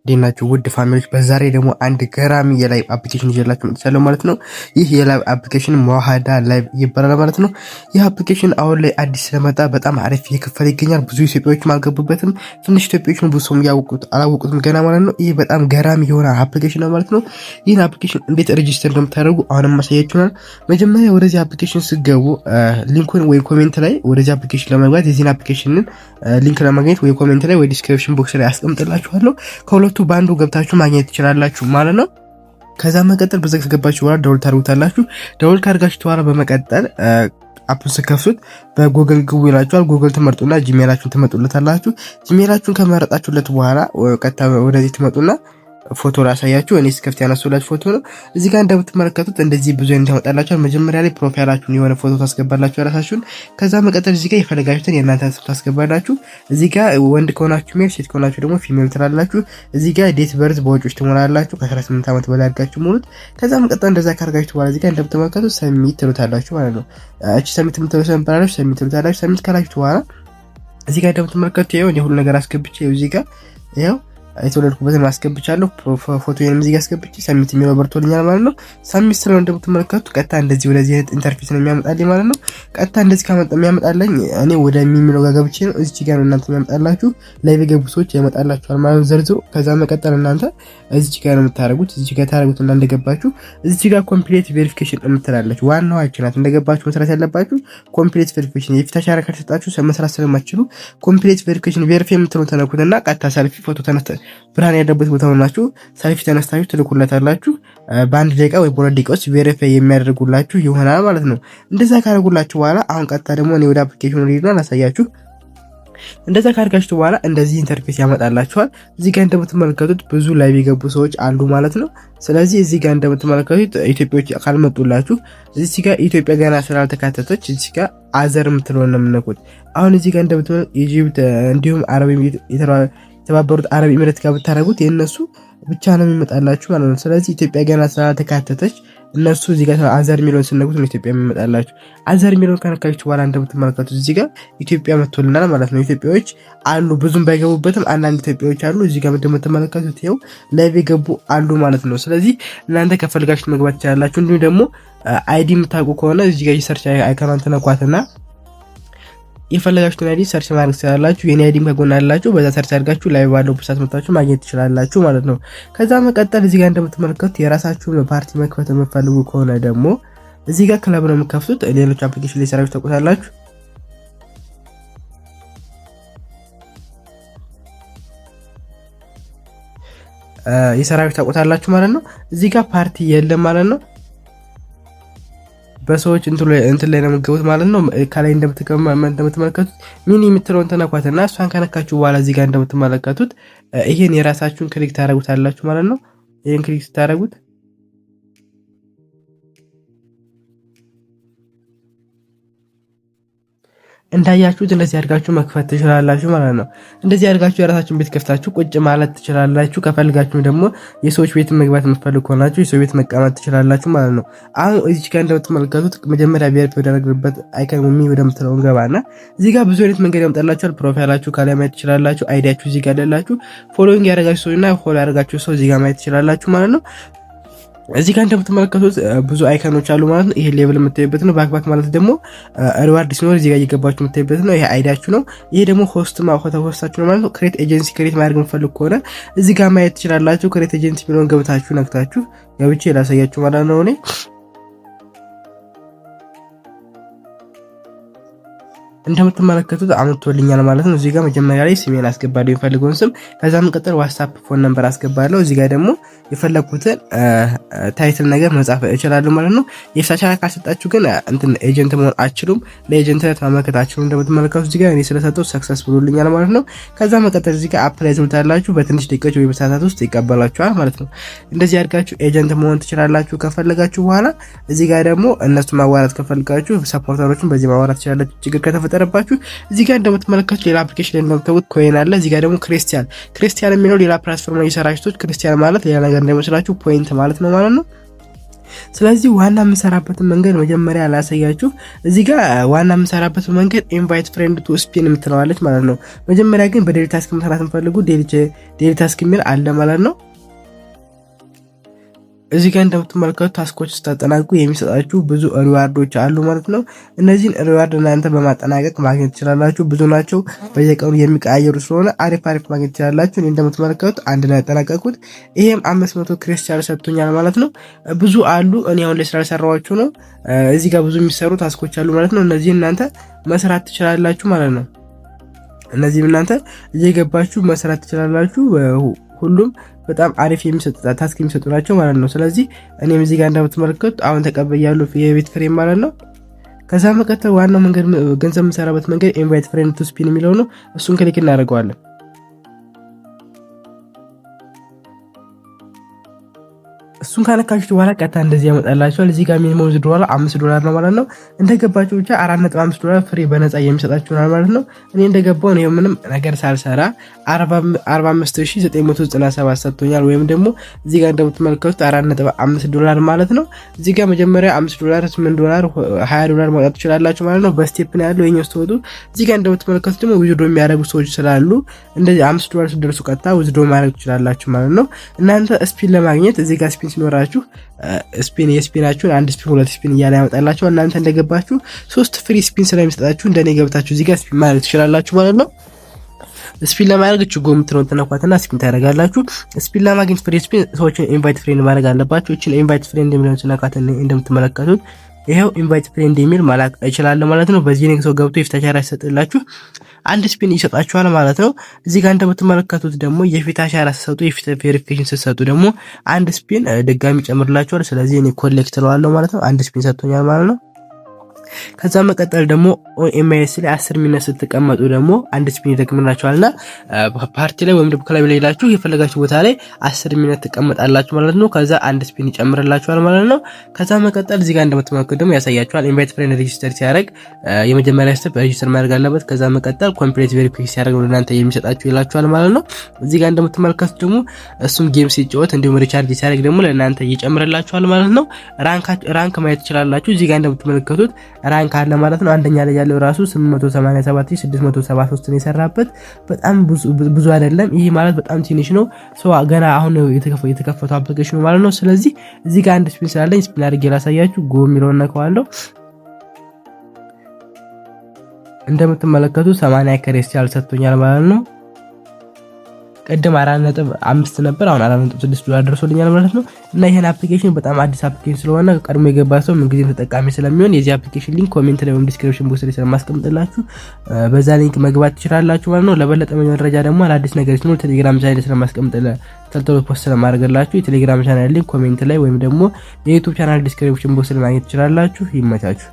ዴናችሁ ውድ ፋሚሊዎች በዛሬ ደግሞ አንድ ገራሚ የላይቭ አፕሊኬሽን ይዤላችሁ መጥቻለሁ ማለት ነው። ይህ የላይቭ አፕሊኬሽን መዋሃዳ ላይቭ ይባላል ማለት ነው። ይህ አፕሊኬሽን አሁን ላይ አዲስ ስለመጣ በጣም አሪፍ እየከፈለ ይገኛል። ብዙ ኢትዮጵያዎችም አልገቡበትም፣ ትንሽ ኢትዮጵያዎችም ብዙ ሰው አላወቁትም ገና ማለት ነው። ይህ በጣም ገራሚ የሆነ አፕሊኬሽን ነው ማለት ነው። ይህን አፕሊኬሽን እንዴት ሬጂስተር እንደምታደርጉ አሁንም ማሳያችሁናል። መጀመሪያ ወደዚህ አፕሊኬሽን ስገቡ ሊንኩን ወይ ኮሜንት ላይ ወደዚህ አፕሊኬሽን ለመግባት የዚህን አፕሊኬሽንን ሊንክ ለማግኘት ወይ ኮሜንት ላይ ወይ ዲስክሪፕሽን ቦክስ ላይ አስቀምጥላችኋለሁ። ከሁለቱ ባንዱ ገብታችሁ ማግኘት ትችላላችሁ ማለት ነው። ከዛ መቀጠል በዛ ከገባችሁ በኋላ ደውል ታርጉታላችሁ። ደውል ካርጋችሁ በኋላ በመቀጠል አፕን ስከፍቱት በጉግል ግቡ ይላችኋል። ጉግል ትመርጡና ጂሜላችሁን ትመጡለታላችሁ። ጂሜላችሁን ከመረጣችሁለት በኋላ ቀጥታ ወደዚህ ትመጡና ፎቶ ላሳያችሁ። እኔ ስከፍት ያነሱላችሁ ፎቶ ነው። እዚህ ጋር እንደምትመለከቱት እንደዚህ ብዙ አይነት ያመጣላችኋል። መጀመሪያ ላይ ፕሮፋይላችሁን የሆነ ፎቶ ታስገባላችሁ ራሳችሁን። ከዛ መቀጠል እዚህ ጋር የፈለጋችሁትን የእናንተን ስም ታስገባላችሁ። እዚህ ጋር ወንድ ከሆናችሁ ሜል፣ ሴት ከሆናችሁ ደግሞ ፊሜል ትላላችሁ። እዚህ ጋር ዴት በርዝ በወጪዎች ትሞላላችሁ። ከ18 ዓመት በላይ አድርጋችሁ ሙሉት። ከዛ መቀጠል እንደዛ ካርጋችሁ በኋላ እዚህ ጋር እንደምትመለከቱት ሰሚት ትሉታላችሁ ማለት ነው። እቺ ሰሚት የምትሉት ሰምባላችሁ ሰሚት ትሉታላችሁ። ሰሚት ካላችሁ በኋላ እዚህ ጋር እንደምትመለከቱት ይሄው ሁሉ ነገር አስገብቼ እዚህ ጋር ይሄው የተወለድኩበትን ማስገብቻለሁ። ፎቶዬንም እዚህ ጋር አስገብቼ ሰሚት የሚለው በርቶልኛል ማለት ነው። ሰሚት ስለሆነ እንደምትመለከቱት ቀጥታ እንደዚህ ወደዚህ አይነት ኢንተርፌስ ነው የሚያመጣልኝ ማለት ነው። ቀጥታ እንደዚህ ካመጣ የሚያመጣልኝ እኔ ወደ የሚለው ጋር ገብቼ ነው። እዚህ ጋር እናንተ የሚያመጣላችሁ ላይቭ የገቡ ሰዎች ያመጣላችኋል ማለት ነው ዘርዝሮ። ከዛ መቀጠል እናንተ እዚህ ጋር ነው የምታደርጉት። እዚህ ጋር ታደርጉትና እንደገባችሁ እዚህ ጋር ኮምፕሊት ቬሪፊኬሽን የምትላለች ዋናው አይችናት። እንደገባችሁ መስራት ያለባችሁ ኮምፕሊት ቬሪፊኬሽን የፊት አሻራ ከተሰጣችሁ መስራት ስለማትችሉ ኮምፕሊት ቬሪፊኬሽን ቬሪፋይ የምትለው ተነኩትና ቀጥታ ሰልፊ ፎቶ ተነስተ ብርሃን ያለበት ቦታ ሆናችሁ ሰልፊ ተነስታችሁ ትልኩላታላችሁ። በአንድ ደቂቃ ወይ በሁለት ደቂቃ ውስጥ ቬሪፋይ የሚያደርጉላችሁ ይሆናል ማለት ነው። እንደዛ ካደረጉላችሁ በኋላ አሁን ቀጥታ ደግሞ እኔ ወደ አፕሊኬሽኑ ልሂድና ላሳያችሁ። እንደዛ ካርጋችሁ በኋላ እንደዚህ ኢንተርፌስ ያመጣላችኋል። እዚህ ጋር እንደምትመለከቱት ብዙ ላይቭ የገቡ ሰዎች አሉ ማለት ነው። ስለዚህ እዚህ ጋር እንደምትመለከቱት ኢትዮጵያዎች ካልመጡላችሁ እዚህ ጋር ኢትዮጵያ ገና ስላልተካተተች እዚህ ጋር አዘር የምትለውን ነው የምነኩት። አሁን እዚህ ጋር እንደምትመለከቱት ኢጂፕት እንዲሁም አረብ የተባበሩት አረብ ኤሚሬት ጋር ብታረጉት የነሱ ብቻ ነው የሚመጣላችሁ ማለት ነው። ስለዚህ ኢትዮጵያ ገና ስላልተካተተች እነሱ እዚህ ጋር አዘር ሚሊዮን ስነኩት ነው ኢትዮጵያ የሚመጣላችሁ። አዘር ሚሊዮን ከነካችሁ በኋላ እንደምትመለከቱት እዚህ ጋር ኢትዮጵያ መጥቶልናል ማለት ነው። ኢትዮጵያዎች አሉ ብዙም ባይገቡበትም አንዳንድ ኢትዮጵያዎች አሉ። እዚህ ጋር እንደምትመለከቱት ይኸው ላይቭ የገቡ አሉ ማለት ነው። ስለዚህ እናንተ ከፈልጋችሁ መግባት ትችላላችሁ። እንዲሁም ደግሞ አይዲ የምታውቁ ከሆነ እዚህ ጋር ሰርች አይካናን ተነኳትና የፈለጋችሁትን አይዲ ሰርች ማድረግ ትችላላችሁ። የኔ አይዲ ከጎን አላችሁ። በዛ ሰርች አድርጋችሁ ላይ ባለው ብሳት መጣችሁ ማግኘት ትችላላችሁ ማለት ነው። ከዛ መቀጠል እዚህ ጋር እንደምትመለከቱት የራሳችሁን ፓርቲ መክፈት የምትፈልጉ ከሆነ ደግሞ እዚህ ጋር ክለብ ነው የምትከፍቱት። ሌሎች አፕሊኬሽን ላይ ሰራችሁ ተቆጣላችሁ። የሰራችሁ ተቆጣላችሁ ማለት ነው። እዚህ ጋር ፓርቲ የለም ማለት ነው። በሰዎች እንትን ላይ ነው የምትገቡት ማለት ነው። ከላይ እንደምትመለከቱት ሚኒ የምትለውን ተነኳትና እሷን ከነካችሁ በኋላ እዚህ ጋር እንደምትመለከቱት ይሄን የራሳችሁን ክሊክ ታደርጉታላችሁ ማለት ነው። ይሄን ክሊክ ስታደርጉት እንዳያችሁት እንደዚህ አድርጋችሁ መክፈት ትችላላችሁ ማለት ነው። እንደዚህ አድርጋችሁ የራሳችሁን ቤት ከፍታችሁ ቁጭ ማለት ትችላላችሁ። ከፈልጋችሁ ደግሞ የሰዎች ቤት መግባት የምትፈልጉ ከሆናችሁ የሰው ቤት መቀመጥ ትችላላችሁ ማለት ነው። አሁን እዚህ ጋር እንደምትመለከቱት መጀመሪያ ቬሪፋይ ወደረግበት አይከን ወደምትለው ገባና እዚህ ጋር ብዙ አይነት መንገድ ያመጣላችኋል። ፕሮፋይላችሁ ከላይ ማየት ትችላላችሁ። አይዲያችሁ እዚህ ጋር አለላችሁ። ፎሎዊንግ ያደረጋችሁ ሰውና ፎሎ ያደረጋችሁ ሰው እዚህ ጋር ማየት ትችላላችሁ ማለት ነው። እዚህ ጋር እንደምትመለከቱት ብዙ አይከኖች አሉ ማለት ነው። ይሄ ሌብል የምታዩበት ነው። ባክባክ ማለት ደግሞ ሪዋርድ ሲኖር እዚህ ጋር እየገባችሁ የምታዩበት ነው። ይሄ አይዲያችሁ ነው። ይሄ ደግሞ ሆስታችሁ ነው ማለት ነው። ክሬት ኤጀንሲ ክሬት ማድረግ የምትፈልጉ ከሆነ እዚህ ጋር ማየት ትችላላችሁ። ክሬት ኤጀንሲ የሚለውን ገብታችሁ ነክታችሁ ገብቼ ላሳያችሁ ማለት ነው። እኔ እንደምትመለከቱት አመጥቶልኛል ማለት ነው። እዚህ ጋር መጀመሪያ ላይ ስሜን አስገባለሁ የፈልገውን ስም። ከዛ መቀጠል ዋትስአፕ ፎን ነምበር አስገባለሁ። እዚህ ጋር ደግሞ የፈለኩትን ታይትል ነገር መጻፍ እችላለሁ ማለት ነው። የፍታቻ ካልሰጣችሁ ግን እንትን ኤጀንት መሆን አትችሉም። ለኤጀንትነት ማመልከት አትችሉም። እንደምትመለከቱት እዚህ ጋር እኔ ስለሰጠው ሰክሰስ ብሎልኛል ማለት ነው። ከዛ መቀጠል እዚህ ጋር አፕላይ ትሉታላችሁ። በትንሽ ደቂቃዎች ወይ በሰዓታት ውስጥ ይቀበላችኋል ማለት ነው። እንደዚህ አድርጋችሁ ኤጀንት መሆን ትችላላችሁ ከፈለጋችሁ። በኋላ እዚህ ጋር ደግሞ እነሱ ማዋራት ከፈልጋችሁ ሰፖርተሮችን በዚህ ማዋራት ትችላላችሁ ችግር ከተፈጠረ ባችሁ እዚህ ጋር እንደምትመለከቱት ሌላ አፕሊኬሽን ላይ እንደምታውቁት ኮይን አለ። እዚህ ጋር ደግሞ ክርስቲያን የሚለው ሌላ ፕላትፎርም ላይ ይሰራችሁት። ክርስቲያን ማለት ሌላ ነገር እንደመስላችሁ ፖይንት ማለት ነው ማለት ነው። ስለዚህ ዋና የምሰራበትን መንገድ መጀመሪያ ላሳያችሁ። እዚህ ጋር ዋና የምሰራበት መንገድ ኢንቫይት ፍሬንድ ቱ ስፒን የምትለዋለች ማለት ነው። መጀመሪያ ግን በዴሊ ታስክ መስራት የምፈልጉ ዴሊ ታስክ የሚል አለ ማለት ነው። እዚህ ጋር እንደምትመለከቱት ታስኮች ስታጠናቅቁ የሚሰጣችሁ ብዙ ሪዋርዶች አሉ ማለት ነው። እነዚህን ሪዋርድ እናንተ በማጠናቀቅ ማግኘት ትችላላችሁ። ብዙ ናቸው፣ በየቀኑ የሚቀያየሩ ስለሆነ አሪፍ ማግኘት ትችላላችሁ። እኔ እንደምትመለከቱት አንድ ላይ ያጠናቀቁት ይሄም 500 ክሪስታል ሰጥቶኛል ማለት ነው። ብዙ አሉ፣ እኔ አሁን ላይ ስላልሰራኋቸው ነው። እዚህ ጋር ብዙ የሚሰሩ ታስኮች አሉ ማለት ነው። እነዚህን እናንተ መስራት ትችላላችሁ ማለት ነው። እነዚህም እናንተ እየገባችሁ መስራት ትችላላችሁ። ሁሉም በጣም አሪፍ ታስክ የሚሰጡ ናቸው ማለት ነው። ስለዚህ እኔም እዚህ ጋር እንደምትመለከቱት አሁን ተቀበያለሁ የቤት ፍሬም ማለት ነው። ከዛ መቀጠል ዋናው መንገድ ገንዘብ የምሰራበት መንገድ ኢንቫይት ፍሬንድ ቱ ስፒን የሚለው ነው። እሱን ክሊክ እናደርገዋለን። እሱን ካነካችሁት በኋላ ቀጥታ እንደዚህ ያመጣላችኋል። እዚህ ጋር ሚኒመም $5 ነው ማለት ነው። እንደገባችሁ ብቻ $4.5 ፍሪ በነፃ የሚሰጣችሁ ማለት ነው። እኔ እንደገባው ነው ምንም ነገር ሳልሰራ 45997 ሰጥቶኛል። ወይም ደግሞ እዚህ ጋር እንደምትመለከቱት $4.5 ማለት ነው። እዚህ ጋር መጀመሪያ $5 $8 $20 ማውጣት ትችላላችሁ ማለት ነው። በስቴፕ ነው ያለው የኛው ስትወጡ። እዚህ ጋር እንደምትመለከቱት ደግሞ ዊዝዶ የሚያደርጉ ሰዎች ስላሉ እንደዚህ $5 ሲደርሱ ቀጥታ ዊዝዶ ማድረግ ትችላላችሁ ማለት ነው። እናንተ ስፒን ለማግኘት እዚህ ጋር ስፒን ሲኖራችሁ ስፒን የስፒናችሁን አንድ ስፒን ሁለት ስፒን እያለ ያመጣላችሁ። እናንተ እንደገባችሁ 3 ፍሪ ስፒን ስለሚሰጣችሁ እንደኔ ገብታችሁ እዚህ ጋር ስፒን ማድረግ ትችላላችሁ ማለት ነው። ስፒን ለማድረግ እቺ ጎም ትነኳትና ስፒን ታደርጋላችሁ። ስፒን ለማግኘት ፍሪ ስፒን ሰዎችን ኢንቫይት ፍሬንድ ማድረግ አለባችሁ። እቺን ኢንቫይት ፍሬንድ የሚለውን ስነካት እንደምትመለከቱት ይሄው ኢንቫይት ፍሬንድ የሚል ማላክ ይችላል ማለት ነው። በዚህ ነው ሰው ገብቶ ይፍታቻራ ይሰጥላችሁ አንድ ስፒን ይሰጣችኋል ማለት ነው። እዚህ ጋር እንደምትመለከቱት ደግሞ የፊት አሻራ ሲሰጡ የፊት ቬሪፊኬሽን ሲሰጡ ደግሞ አንድ ስፒን ድጋሚ ጨምርላችኋል። ስለዚህ እኔ ኮሌክት ለዋለሁ ማለት ነው። አንድ ስፒን ሰጥቶኛል ማለት ነው። ከዛ መቀጠል ደግሞ ኤምኤስ ላይ 10 ሚኒት ስትቀመጡ ደግሞ አንድ ስፒን ይደግምላችኋልና ፓርቲ ላይ ወይም ደግሞ ክለብ ላይ ሄዳችሁ የፈለጋችሁ ቦታ ላይ 10 ሚኒት ተቀመጣላችሁ ማለት ነው። ከዛ አንድ ስፒን ይጨምርላችኋል ማለት ነው። ከዛ መቀጠል እዚህ ጋር እንደምትመለከቱት ደግሞ ያሳያችኋል። ኢንቫይት ፍሬንድ ሬጂስተር ሲያደርግ የመጀመሪያ ስቴፕ ሬጂስተር ማድረግ አለበት። ከዛ መቀጠል ኮምፕሊት ቬሪፊኬሽን ሲያደርግ ነው እናንተ የሚሰጣችሁ ይላችኋል ማለት ነው። እዚህ ጋር እንደምትመለከቱት ደግሞ እሱም ጌም ሲጫወት እንዲሁም ሪቻርጅ ሲያደርግ ደግሞ ለእናንተ ይጨምርላችኋል ማለት ነው። ራንክ ማየት ትችላላችሁ። እዚህ ጋር እንደምትመለከቱት ራንክ አለ ማለት ነው። አንደኛ ላይ ያለው ራሱ 887673 ነው የሰራበት። በጣም ብዙ አይደለም። ይሄ ማለት በጣም ትንሽ ነው። ገና አሁን የተከፈተው አፕሊኬሽኑ ማለት ነው። ስለዚህ እዚህ ጋር አንድ ስፒን ስላለኝ ስፒን አድርጌ ላሳያችሁ። ጎ የሚለውን ነካዋለሁ። እንደምትመለከቱት 80 ክሪስታል ሰጥቶኛል ማለት ነው። ቀደም 4.5 ነበር፣ አሁን $4.6 ደርሶልኛል ማለት ነው። እና ይሄን አፕሊኬሽን በጣም አዲስ አፕሊኬሽን ስለሆነ ቀድሞ የገባ ሰው ምን ጊዜም ተጠቃሚ ስለሚሆን የዚህ አፕሊኬሽን ሊንክ ኮሜንት ላይ ወይም ዲስክሪፕሽን ቦክስ ላይ ስለማስቀምጥላችሁ በዛ ሊንክ መግባት ትችላላችሁ ማለት ነው። ለበለጠ መረጃ ደግሞ አዲስ ነገር ሲኖር ቴሌግራም ቻናል ስለማስቀምጥላችሁ ተልተሎ ፖስት ስለማድረግላችሁ የቴሌግራም ቻናል ሊንክ ኮሜንት ላይ ወይም ደግሞ የዩቲዩብ ቻናል ዲስክሪፕሽን ቦክስ ላይ ማግኘት ትችላላችሁ። ይመቻችሁ።